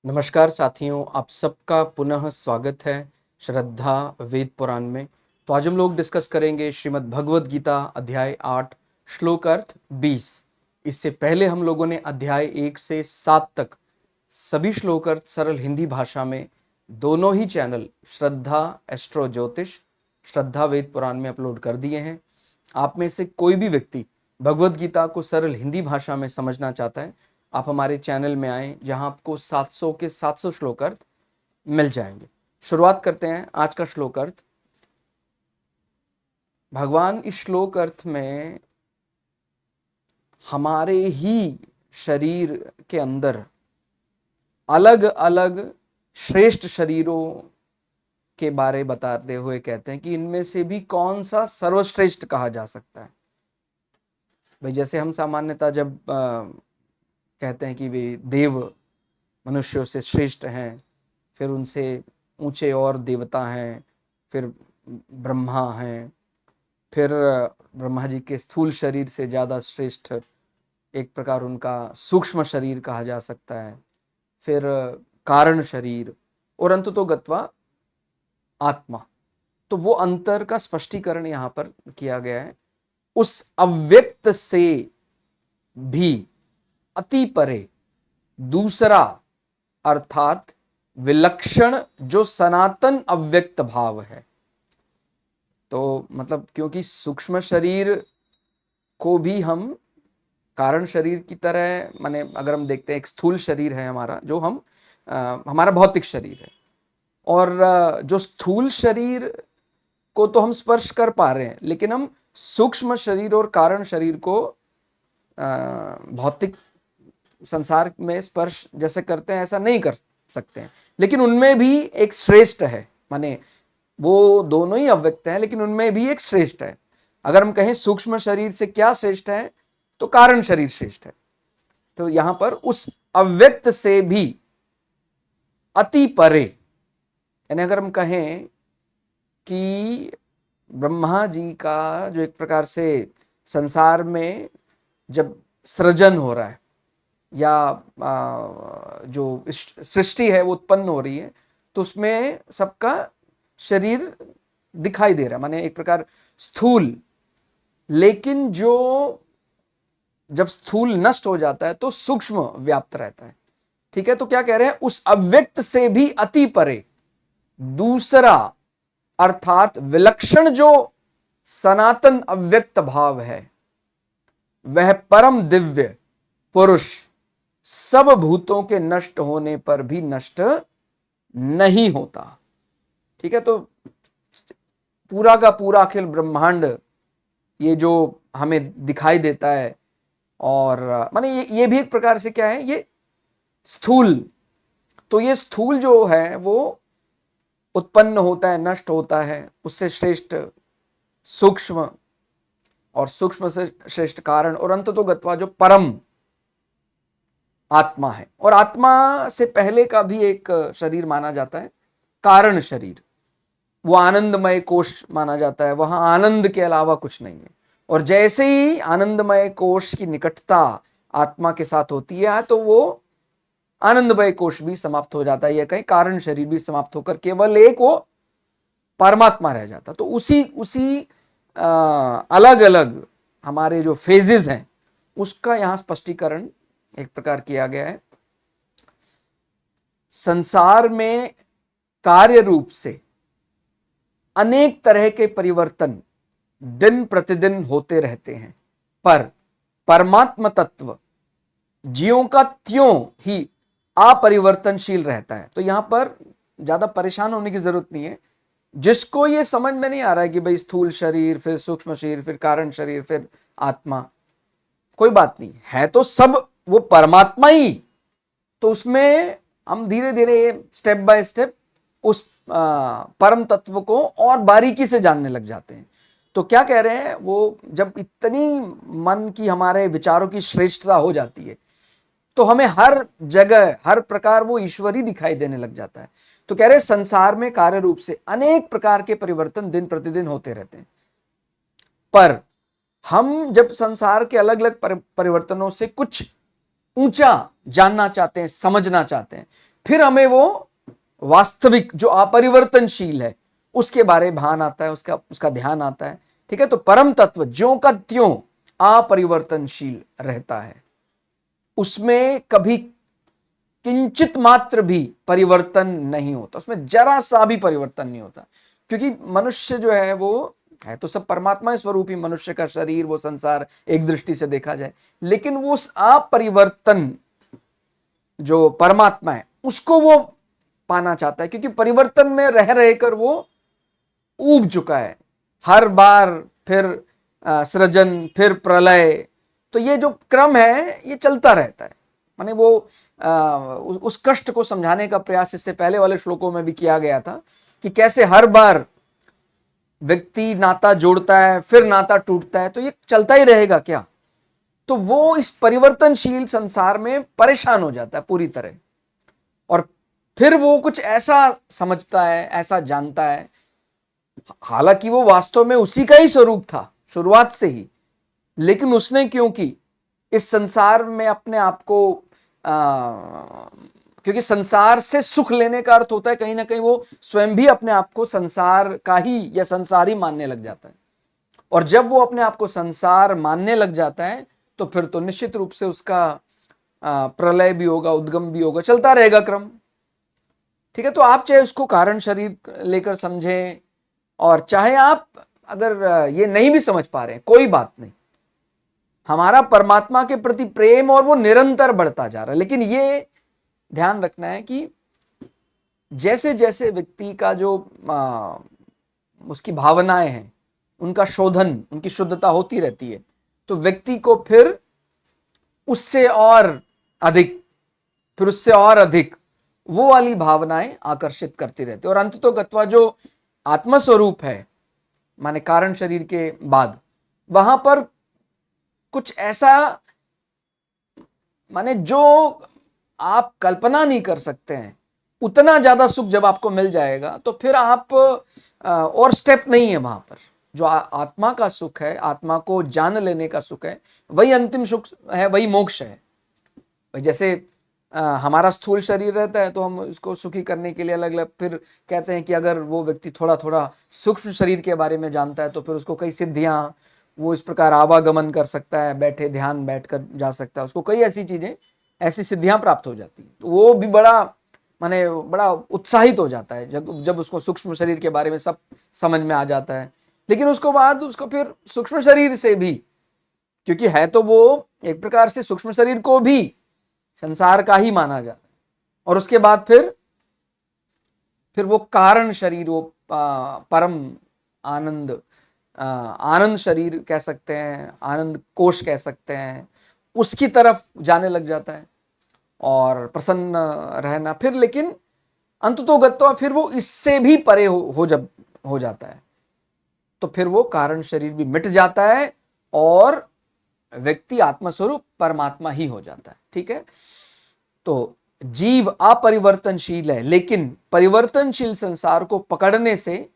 नमस्कार साथियों, आप सबका पुनः स्वागत है श्रद्धा वेद पुराण में। तो आज हम लोग डिस्कस करेंगे श्रीमद् भगवद गीता अध्याय 8 श्लोक अर्थ 20। इससे पहले हम लोगों ने अध्याय 1 से 7 तक सभी श्लोक अर्थ सरल हिंदी भाषा में दोनों ही चैनल श्रद्धा एस्ट्रो ज्योतिष, श्रद्धा वेद पुराण में अपलोड कर दिए हैं। आप में से कोई भी व्यक्ति भगवद गीता को सरल हिंदी भाषा में समझना चाहता है, आप हमारे चैनल में आएं, जहां आपको 700 के 700 श्लोक अर्थ मिल जाएंगे। शुरुआत करते हैं आज का श्लोक अर्थ। भगवान इस श्लोक अर्थ में हमारे ही शरीर के अंदर अलग अलग श्रेष्ठ शरीरों के बारे बताते हुए कहते हैं कि इनमें से भी कौन सा सर्वश्रेष्ठ कहा जा सकता है। भाई जैसे हम सामान्यतः जब कहते हैं कि वे देव मनुष्यों से श्रेष्ठ हैं, फिर उनसे ऊंचे और देवता हैं, फिर ब्रह्मा हैं, फिर ब्रह्मा जी के स्थूल शरीर से ज़्यादा श्रेष्ठ एक प्रकार उनका सूक्ष्म शरीर कहा जा सकता है, फिर कारण शरीर और अंततो गत्वा आत्मा। तो वो अंतर का स्पष्टीकरण यहाँ पर किया गया है। उस अव्यक्त से भी अति परे दूसरा अर्थात विलक्षण जो सनातन अव्यक्त भाव है। तो मतलब क्योंकि सूक्ष्म शरीर को भी हम कारण शरीर की तरह, माने अगर हम देखते हैं एक स्थूल शरीर है हमारा, जो हमारा भौतिक शरीर है, और जो स्थूल शरीर को तो हम स्पर्श कर पा रहे हैं, लेकिन हम सूक्ष्म शरीर और कारण शरीर को भौतिक संसार में स्पर्श जैसे करते हैं ऐसा नहीं कर सकते हैं। लेकिन उनमें भी एक श्रेष्ठ है, माने वो दोनों ही अव्यक्त हैं, लेकिन उनमें भी एक श्रेष्ठ है। अगर हम कहें सूक्ष्म शरीर से क्या श्रेष्ठ है, तो कारण शरीर श्रेष्ठ है। तो यहां पर उस अव्यक्त से भी अति परे, यानी अगर हम कहें कि ब्रह्मा जी का जो एक प्रकार से संसार में जब सृजन हो रहा है या जो सृष्टि है वो उत्पन्न हो रही है, तो उसमें सबका शरीर दिखाई दे रहा है, माने एक प्रकार स्थूल। लेकिन जो जब स्थूल नष्ट हो जाता है तो सूक्ष्म व्याप्त रहता है। ठीक है, तो क्या कह रहे हैं, उस अव्यक्त से भी अति परे दूसरा अर्थात विलक्षण जो सनातन अव्यक्त भाव है, वह परम दिव्य पुरुष सब भूतों के नष्ट होने पर भी नष्ट नहीं होता। ठीक है, तो पूरा का पूरा अखिल ब्रह्मांड ये जो हमें दिखाई देता है, और माने ये भी एक प्रकार से क्या है, ये स्थूल। तो ये स्थूल जो है वो उत्पन्न होता है, नष्ट होता है, उससे श्रेष्ठ सूक्ष्म, और सूक्ष्म से श्रेष्ठ कारण, और अंततो गत्वा जो परम आत्मा है। और आत्मा से पहले का भी एक शरीर माना जाता है कारण शरीर, वो आनंदमय कोश माना जाता है। वहां आनंद के अलावा कुछ नहीं है, और जैसे ही आनंदमय कोश की निकटता आत्मा के साथ होती है, तो वो आनंदमय कोश भी समाप्त हो जाता है, या कहीं कारण शरीर भी समाप्त होकर केवल एक वो परमात्मा रह जाता। तो उसी अलग अलग हमारे जो फेजेस हैं उसका यहां स्पष्टीकरण एक प्रकार किया गया है। संसार में कार्य रूप से अनेक तरह के परिवर्तन दिन प्रतिदिन होते रहते हैं, पर परमात्मा तत्व ज्यों का त्यों ही अपरिवर्तनशील रहता है। तो यहां पर ज्यादा परेशान होने की जरूरत नहीं है। जिसको ये समझ में नहीं आ रहा है कि भाई स्थूल शरीर, फिर सूक्ष्म शरीर, फिर कारण शरीर, फिर आत्मा, कोई बात नहीं है, तो सब वो परमात्मा ही। तो उसमें हम धीरे धीरे स्टेप बाय स्टेप उस परम तत्व को और बारीकी से जानने लग जाते हैं। तो क्या कह रहे हैं, वो जब इतनी मन की हमारे विचारों की श्रेष्ठता हो जाती है, तो हमें हर जगह हर प्रकार वो ईश्वरी दिखाई देने लग जाता है। तो कह रहे संसार में कार्य रूप से अनेक प्रकार के परिवर्तन दिन प्रतिदिन होते रहते हैं, पर हम जब संसार के अलग अलग परिवर्तनों से कुछ ऊंचा जानना चाहते हैं, समझना चाहते हैं, फिर हमें वो वास्तविक जो अपरिवर्तनशील है उसके बारे में भान आता है, उसका ध्यान आता है। ठीक है, तो परम तत्व ज्यों का त्यों अपरिवर्तनशील रहता है, उसमें कभी किंचित मात्र भी परिवर्तन नहीं होता, उसमें जरा सा भी परिवर्तन नहीं होता। क्योंकि मनुष्य जो है वो है तो सब परमात्मा स्वरूप ही, मनुष्य का शरीर, वो संसार एक दृष्टि से देखा जाए, लेकिन वो उस अपरिवर्तन जो परमात्मा है उसको वो पाना चाहता है, क्योंकि परिवर्तन में रह रहकर वो ऊब चुका है। हर बार फिर सृजन, फिर प्रलय, तो ये जो क्रम है ये चलता रहता है। माने वो उस कष्ट को समझाने का प्रयास इससे पहले वाले श्लोकों में भी किया गया था कि कैसे हर बार व्यक्ति नाता जोड़ता है, फिर नाता टूटता है, तो ये चलता ही रहेगा क्या? तो वो इस परिवर्तनशील संसार में परेशान हो जाता है पूरी तरह, और फिर वो कुछ ऐसा समझता है, ऐसा जानता है, हालांकि वो वास्तव में उसी का ही स्वरूप था शुरुआत से ही, लेकिन उसने क्योंकि इस संसार में अपने आप को क्योंकि संसार से सुख लेने का अर्थ होता है कहीं ना कहीं वो स्वयं भी अपने आप को संसार का ही या संसारी मानने लग जाता है, और जब वो अपने आप को संसार मानने लग जाता है तो फिर तो निश्चित रूप से उसका प्रलय भी होगा, उद्गम भी होगा, चलता रहेगा क्रम। ठीक है, तो आप चाहे उसको कारण शरीर लेकर समझें, और चाहे आप अगर ये नहीं भी समझ पा रहे हैं, कोई बात नहीं, हमारा परमात्मा के प्रति प्रेम और वो निरंतर बढ़ता जा रहा है। लेकिन ये ध्यान रखना है कि जैसे जैसे व्यक्ति का जो उसकी भावनाएं हैं उनका शोधन, उनकी शुद्धता होती रहती है, तो व्यक्ति को फिर उससे और अधिक, फिर उससे और अधिक वो वाली भावनाएं आकर्षित करती रहती है, और अंत तो गत्वा जो आत्मस्वरूप है माने कारण शरीर के बाद, वहां पर कुछ ऐसा माने जो आप कल्पना नहीं कर सकते हैं, उतना ज्यादा सुख जब आपको मिल जाएगा तो फिर आप और स्टेप नहीं है वहां पर। जो आत्मा का सुख है, आत्मा को जान लेने का सुख है, वही अंतिम सुख है, वही मोक्ष है। जैसे हमारा स्थूल शरीर रहता है तो हम इसको सुखी करने के लिए अलग अलग फिर कहते हैं कि अगर वो व्यक्ति थोड़ा थोड़ा सूक्ष्म शरीर के बारे में जानता है तो फिर उसको कई सिद्धियां, वो इस प्रकार आवागमन कर सकता है, बैठे ध्यान बैठ कर जा सकता है, उसको कई ऐसी चीजें, ऐसी सिद्धियां प्राप्त हो जाती है, तो वो भी बड़ा माने बड़ा उत्साहित हो जाता है जब उसको सूक्ष्म शरीर के बारे में सब समझ में आ जाता है। लेकिन उसको बाद उसको फिर सूक्ष्म शरीर से भी, क्योंकि है तो वो एक प्रकार से सूक्ष्म शरीर को भी संसार का ही माना जाता है, और उसके बाद फिर वो कारण शरीर, वो परम आनंद, आनंद शरीर कह सकते हैं, आनंद कोश कह सकते हैं, उसकी तरफ जाने लग जाता है और प्रसन्न रहना। फिर लेकिन अंततोगत्वा फिर वो इससे भी परे हो जाता है, तो फिर वो कारण शरीर भी मिट जाता है और व्यक्ति आत्मस्वरूप परमात्मा ही हो जाता है। ठीक है, तो जीव अपरिवर्तनशील है, लेकिन परिवर्तनशील संसार को पकड़ने से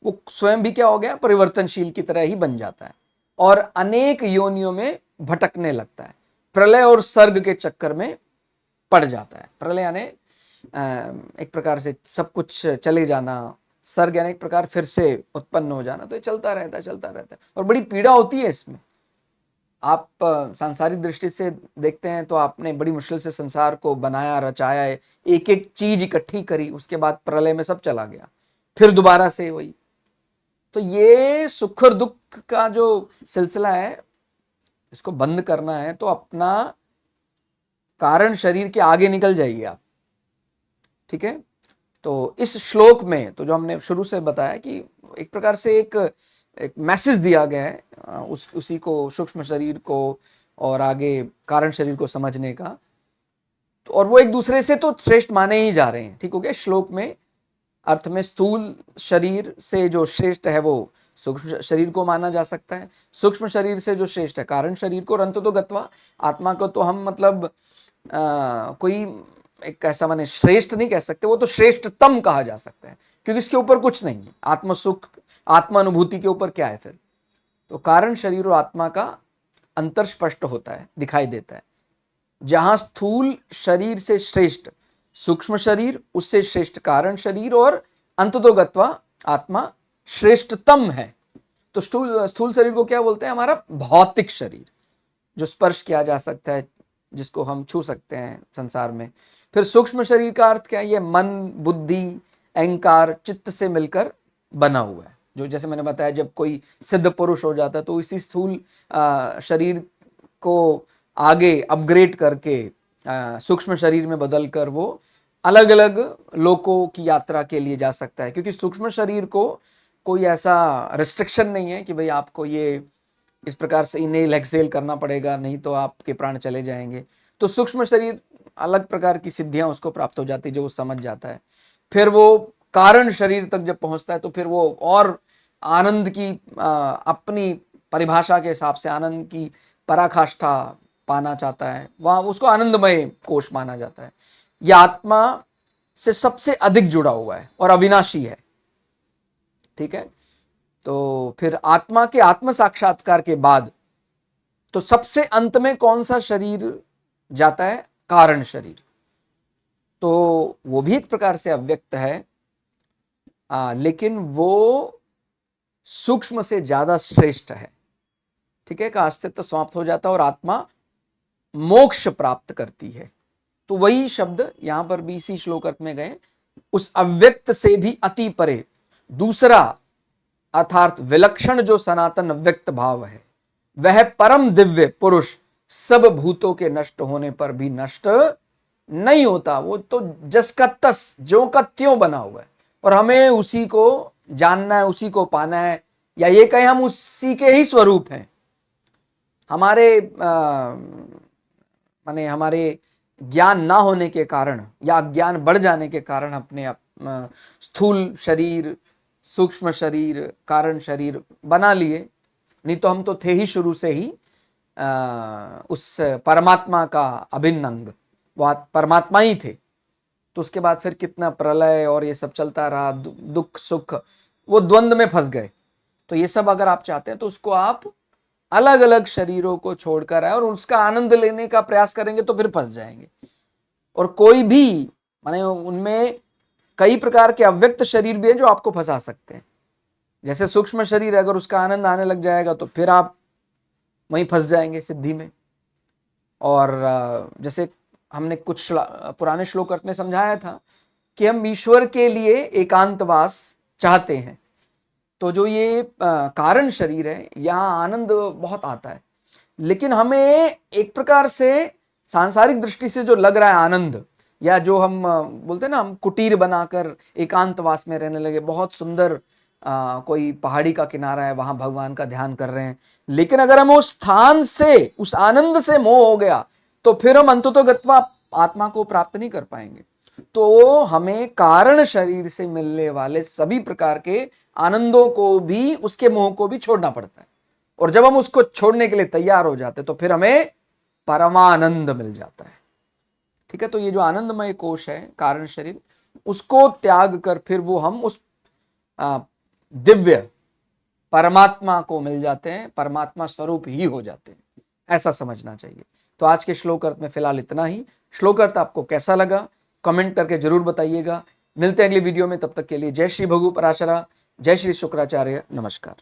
वो स्वयं भी क्या हो गया, परिवर्तनशील की तरह ही बन जाता है और अनेक योनियों में भटकने लगता है, प्रलय और सर्ग के चक्कर में पड़ जाता है। प्रलय यानी एक प्रकार से सब कुछ चले जाना, सर्ग यानी एक प्रकार फिर से उत्पन्न हो जाना, तो ये चलता रहता है और बड़ी पीड़ा होती है इसमें। आप सांसारिक दृष्टि से देखते हैं तो आपने बड़ी मुश्किल से संसार को बनाया, रचाया, एक एक चीज इकट्ठी करी, उसके बाद प्रलय में सब चला गया, फिर दोबारा से वही। तो ये सुख और दुख का जो सिलसिला है, इसको बंद करना है तो अपना कारण शरीर के आगे निकल जाइए आप। ठीक है, तो इस श्लोक में तो जो हमने शुरू से बताया कि एक प्रकार से एक मैसेज दिया गया है उसी को, सूक्ष्म शरीर को और आगे कारण शरीर को समझने का, तो और वो एक दूसरे से तो श्रेष्ठ माने ही जा रहे हैं। ठीक हो गया, श्लोक में अर्थ में स्थूल शरीर से जो श्रेष्ठ है वो सूक्ष्म शरीर को माना जा सकता है, सूक्ष्म शरीर से जो श्रेष्ठ है कारण शरीर को, और अंततो गत्वा आत्मा को तो हम मतलब कोई एक ऐसा माने श्रेष्ठ नहीं कह सकते, वो तो श्रेष्ठतम कहा जा सकता है, क्योंकि इसके ऊपर कुछ नहीं है। आत्म सुख, आत्मा अनुभूति के ऊपर क्या है फिर? तो कारण शरीर और आत्मा का अंतर स्पष्ट होता है, दिखाई देता है। जहां स्थूल शरीर से श्रेष्ठ सूक्ष्म शरीर, उससे श्रेष्ठ कारण शरीर, और अंततो गत्वा आत्मा श्रेष्ठतम है। तो स्थूल शरीर को क्या बोलते हैं? हमारा भौतिक शरीर, जो स्पर्श किया जा सकता है, जिसको हम छू सकते हैं संसार में। फिर सूक्ष्म शरीर का अर्थ क्या है? ये मन, बुद्धि, अहंकार, चित्त से मिलकर बना हुआ है। जो जैसे मैंने बताया, जब कोई सिद्ध पुरुष हो जाता है तो इसी स्थूल शरीर को आगे अपग्रेड करके सूक्ष्म शरीर में बदलकर वो अलग अलग लोकों की यात्रा के लिए जा सकता है। क्योंकि सूक्ष्म शरीर को कोई ऐसा रिस्ट्रिक्शन नहीं है कि भाई आपको ये इस प्रकार से इनहेल एक्सहेल करना पड़ेगा, नहीं तो आपके प्राण चले जाएंगे। तो सूक्ष्म शरीर अलग प्रकार की सिद्धियां उसको प्राप्त हो जाती है जो वो समझ जाता है। फिर वो कारण शरीर तक जब पहुंचता है तो फिर वो और आनंद की अपनी परिभाषा के हिसाब से आनंद की पराकाष्ठा पाना चाहता है, वहां उसको आनंदमय कोश माना जाता है। यह आत्मा से सबसे अधिक जुड़ा हुआ है और अविनाशी है। ठीक है, तो फिर आत्मा के आत्म साक्षात्कार के बाद तो सबसे अंत में कौन सा शरीर जाता है? कारण शरीर। तो वो भी एक प्रकार से अव्यक्त है, लेकिन वो सूक्ष्म से ज्यादा श्रेष्ठ है। ठीक है, का अस्तित्व समाप्त हो जाता है और आत्मा मोक्ष प्राप्त करती है। तो वही शब्द यहां पर भी इसी श्लोक अर्थ में गए, उस अव्यक्त से भी अति परे दूसरा अर्थात विलक्षण जो सनातन व्यक्त भाव है, वह परम दिव्य पुरुष सब भूतों के नष्ट होने पर भी नष्ट नहीं होता। वो तो जस का तस, ज्यों का त्यों बना हुआ है, और हमें उसी को जानना है, उसी को पाना है, या ये कहें हम उसी के ही स्वरूप हैं। हमारे माने हमारे ज्ञान ना होने के कारण या अज्ञान बढ़ जाने के कारण अपने स्थूल शरीर, सूक्ष्म शरीर, कारण शरीर बना लिए, नहीं तो हम तो थे ही शुरू से ही उस परमात्मा का अभिन्न अंग, वो परमात्मा ही थे। तो उसके बाद फिर कितना प्रलय और ये सब चलता रहा, दुख सुख, वो द्वंद्व में फंस गए। तो ये सब अगर आप चाहते हैं तो उसको आप अलग अलग शरीरों को छोड़कर आए और उसका आनंद लेने का प्रयास करेंगे तो फिर फंस जाएंगे। और कोई भी माने उनमें कई प्रकार के अव्यक्त शरीर भी हैं जो आपको फंसा सकते हैं। जैसे सूक्ष्म शरीर, अगर उसका आनंद आने लग जाएगा तो फिर आप वहीं फंस जाएंगे सिद्धि में। और जैसे हमने कुछ पुराने श्लोक अर्थ में समझाया था कि हम ईश्वर के लिए एकांतवास चाहते हैं। तो जो ये कारण शरीर है, यहाँ आनंद बहुत आता है, लेकिन हमें एक प्रकार से सांसारिक दृष्टि से जो लग रहा है आनंद, या जो हम बोलते हैं ना, हम कुटीर बनाकर एकांतवास में रहने लगे, बहुत सुंदर कोई पहाड़ी का किनारा है, वहां भगवान का ध्यान कर रहे हैं, लेकिन अगर हम उस स्थान से, उस आनंद से मोह हो गया तो फिर हम अंततो गत्वा आत्मा को प्राप्त नहीं कर पाएंगे। तो हमें कारण शरीर से मिलने वाले सभी प्रकार के आनंदों को भी, उसके मोह को भी छोड़ना पड़ता है। और जब हम उसको छोड़ने के लिए तैयार हो जाते हैं तो फिर हमें परमानंद मिल जाता है। ठीक है, तो ये जो आनंदमय कोश है, कारण शरीर, उसको त्याग कर फिर वो हम उस दिव्य परमात्मा को मिल जाते हैं, परमात्मा स्वरूप ही हो जाते हैं, ऐसा समझना चाहिए। तो आज के श्लोक अर्थ में फिलहाल इतना ही। श्लोक अर्थ आपको कैसा लगा कमेंट करके जरूर बताइएगा। मिलते हैं अगली वीडियो में, तब तक के लिए जय श्री भगु पराशरा, जय श्री शुक्राचार्य, नमस्कार।